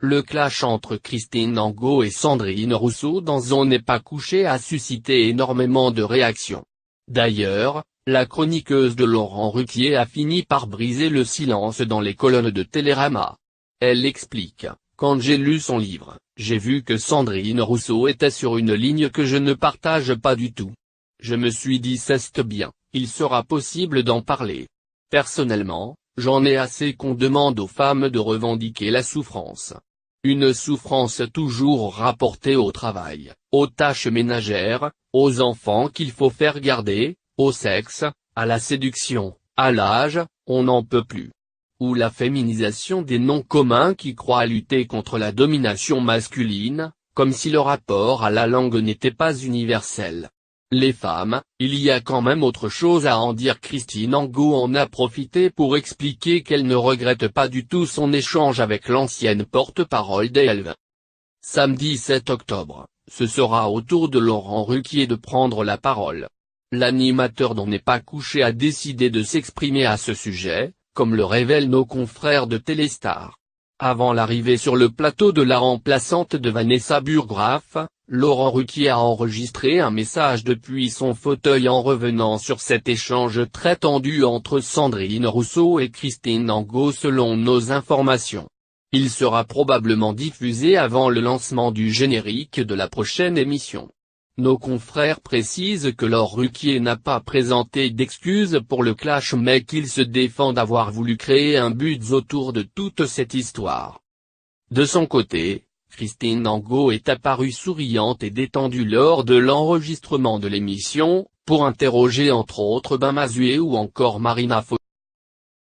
Le clash entre Christine Angot et Sandrine Rousseau dans On n'est pas couché a suscité énormément de réactions. D'ailleurs, la chroniqueuse de Laurent Ruquier a fini par briser le silence dans les colonnes de Télérama. Elle explique: quand j'ai lu son livre, j'ai vu que Sandrine Rousseau était sur une ligne que je ne partage pas du tout. Je me suis dit c'est bien, il sera possible d'en parler. Personnellement, j'en ai assez qu'on demande aux femmes de revendiquer la souffrance. Une souffrance toujours rapportée au travail, aux tâches ménagères, aux enfants qu'il faut faire garder, au sexe, à la séduction, à l'âge, on n'en peut plus. Ou la féminisation des noms communs qui croient lutter contre la domination masculine, comme si le rapport à la langue n'était pas universel. Les femmes, il y a quand même autre chose à en dire. Christine Angot en a profité pour expliquer qu'elle ne regrette pas du tout son échange avec l'ancienne porte-parole d'Elv. Samedi 7 octobre, ce sera au tour de Laurent Ruquier de prendre la parole. L'animateur d'On n'est pas couché a décidé de s'exprimer à ce sujet, comme le révèlent nos confrères de Téléstar. Avant l'arrivée sur le plateau de la remplaçante de Vanessa Burgraff, Laurent Ruquier a enregistré un message depuis son fauteuil en revenant sur cet échange très tendu entre Sandrine Rousseau et Christine Angot selon nos informations. Il sera probablement diffusé avant le lancement du générique de la prochaine émission. Nos confrères précisent que Laurent Ruquier n'a pas présenté d'excuses pour le clash mais qu'il se défend d'avoir voulu créer un buzz autour de toute cette histoire. De son côté, Christine Angot est apparue souriante et détendue lors de l'enregistrement de l'émission, pour interroger entre autres Ben Mazué ou encore Marina Foïs.